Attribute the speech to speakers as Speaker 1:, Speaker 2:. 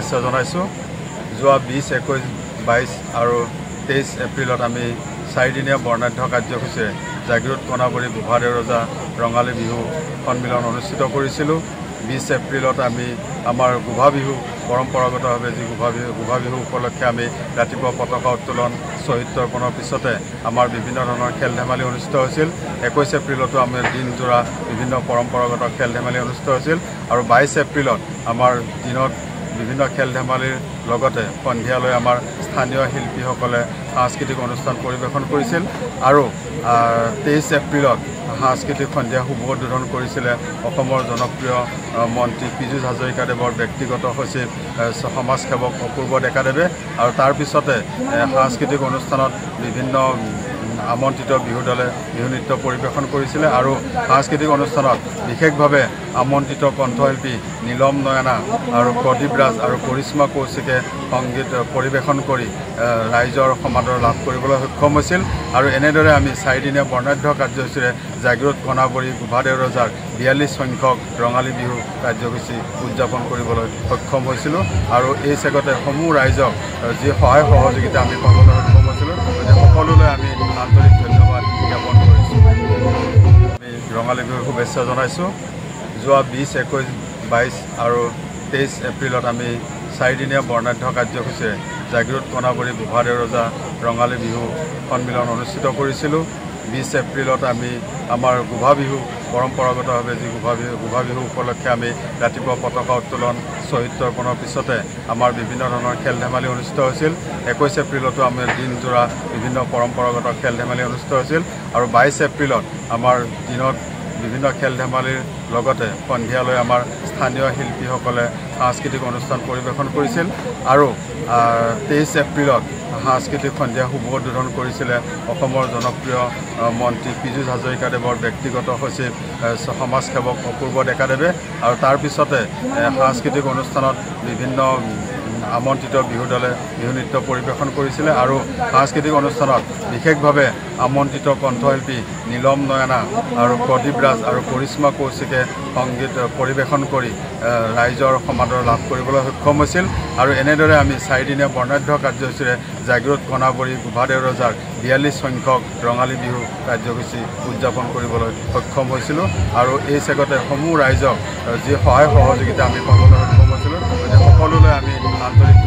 Speaker 1: শুভেচ্ছা জনাইছোঁ। যোৱা 20, 21, 22 আৰু 23 এপ্ৰিলত আমি 4 দিনীয়া বৰ্ণাঢ্য কাৰ্যসূচীৰে জাগিৰোড কণাবৰী গোভাদেউ ৰজা ৰঙালী বিহু সন্মিলন অনুষ্ঠিত কৰিছিলোঁ। 20 এপ্ৰিলত আমি আমাৰ গোভা বিহু পৰম্পৰাগতভাৱে যি গোভা বিহু উপলক্ষে আমি ৰাতিপুৱা পতাকা উত্তোলন শ্বহীদ তৰ্পণৰ পিছতে আমাৰ বিভিন্ন ধৰণৰ খেল ধেমালি অনুষ্ঠিত হৈছিল। 21 এপ্ৰিলতো আমাৰ দিনজোৰা বিভিন্ন পৰম্পৰাগত খেল ধেমালি অনুষ্ঠিত হৈছিল আৰু 22 এপ্ৰিলত আমাৰ দিনত বিভিন্ন খেল ধেমালিৰ লগতে সন্ধিয়ালৈ আমাৰ স্থানীয় শিল্পীসকলে সাংস্কৃতিক অনুষ্ঠান পৰিৱেশন কৰিছিল আৰু 23 এপ্ৰিলত সাংস্কৃতিক সন্ধিয়া শুভ উদ্বোধন কৰিছিলে অসমৰ জনপ্ৰিয় মন্ত্ৰী পীযুষ হাজৰিকাদেৱৰ ব্যক্তিগত সচিব সমাজসেৱক অপূৰ্ব ডেকাদেৱে আৰু তাৰ পিছতে সাংস্কৃতিক অনুষ্ঠানত বিভিন্ন আমন্ত্ৰিত বিহু দলে বিহু নৃত্য পৰিৱেশন কৰিছিলে আৰু সাংস্কৃতিক অনুষ্ঠানত বিশেষভাৱে আমন্ত্ৰিত কণ্ঠশিল্পী নীলম নয়না আৰু প্ৰদীপ ৰাজ আৰু কৰিশ্মা কৌশিকে সংগীত পৰিৱেশন কৰি ৰাইজৰ সমাদৰ লাভ কৰিবলৈ সক্ষম হৈছিল আৰু এনেদৰে আমি 4 দিনীয়া বৰ্ণাঢ্য কাৰ্যসূচীৰে জাগিৰোড কণাবৰী গোভাদেউ ৰজাৰ 42 সংখ্যক ৰঙালী বিহু কাৰ্যসূচী উদযাপন কৰিবলৈ সক্ষম হৈছিলোঁ আৰু এই চেগতে সমূহ ৰাইজক যি সহায় সহযোগিতা আমি পাবলৈ সক্ষম হৈছিলোঁ সকলোলৈ আমি আন্তৰিক ধন্যবাদ জ্ঞাপন কৰিছোঁ। আমি ৰঙালী বিহুৰ শুভেচ্ছা জনাইছোঁ। যোৱা 20, 21, 22 আৰু 23 এপ্ৰিলত আমি 4 দিনীয়া বৰ্ণাঢ্য কাৰ্যসূচীৰে জাগিৰোড কণাবৰী গোভাদেউ ৰজা ৰঙালী বিহু সন্মিলন অনুষ্ঠিত কৰিছিলোঁ। 20 এপ্ৰিলত আমি আমাৰ গোভা বিহু পৰম্পৰাগতভাৱে যি গোভা বিহু উপলক্ষে আমি ৰাতিপুৱা পতাকা উত্তোলন শ্বহীদ তৰ্পণৰ পিছতে আমাৰ বিভিন্ন ধৰণৰ খেল ধেমালি অনুষ্ঠিত হৈছিল। 21 এপ্ৰিলতো আমাৰ দিনজোৰা বিভিন্ন পৰম্পৰাগত খেল ধেমালি অনুষ্ঠিত হৈছিল আৰু 22 এপ্ৰিলত আমাৰ দিনত বিভিন্ন খেল ধেমালিৰ লগতে সন্ধিয়ালৈ আমাৰ স্থানীয় শিল্পীসকলে সাংস্কৃতিক অনুষ্ঠান পৰিৱেশন কৰিছিল আৰু 23 এপ্ৰিলত সাংস্কৃতিক সন্ধিয়া শুভ উদ্বোধন কৰিছিলে অসমৰ জনপ্ৰিয় মন্ত্ৰী পীযুষ হাজৰিকাদেৱৰ ব্যক্তিগত সচিব সমাজসেৱক অপূৰ্ব ডেকাদেৱে আৰু তাৰ পিছতে সাংস্কৃতিক অনুষ্ঠানত বিভিন্ন আমন্ত্ৰিত বিহু দলে বিহু নৃত্য পৰিৱেশন কৰিছিলে আৰু সাংস্কৃতিক অনুষ্ঠানত বিশেষভাৱে আমন্ত্ৰিত কণ্ঠশিল্পী নীলম নয়না আৰু প্ৰদীপ ৰাজ আৰু কৰিশ্মা কৌশিকে সংগীত পৰিৱেশন কৰি ৰাইজৰ সমাদৰ লাভ কৰিবলৈ সক্ষম হৈছিল আৰু এনেদৰে আমি 4 দিনীয়া বৰ্ণাঢ্য কাৰ্যসূচীৰে জাগিৰোড কণাবৰী গোভাদেউ ৰজাৰ 42 সংখ্যক ৰঙালী বিহু কাৰ্যসূচী উদযাপন কৰিবলৈ সক্ষম হৈছিলোঁ আৰু এই চেগতে সমূহ ৰাইজক যি সহায় সহযোগিতা আমি পাবলৈ সক্ষম হৈছিলোঁ সকলোলৈ আমি আন্তৰিক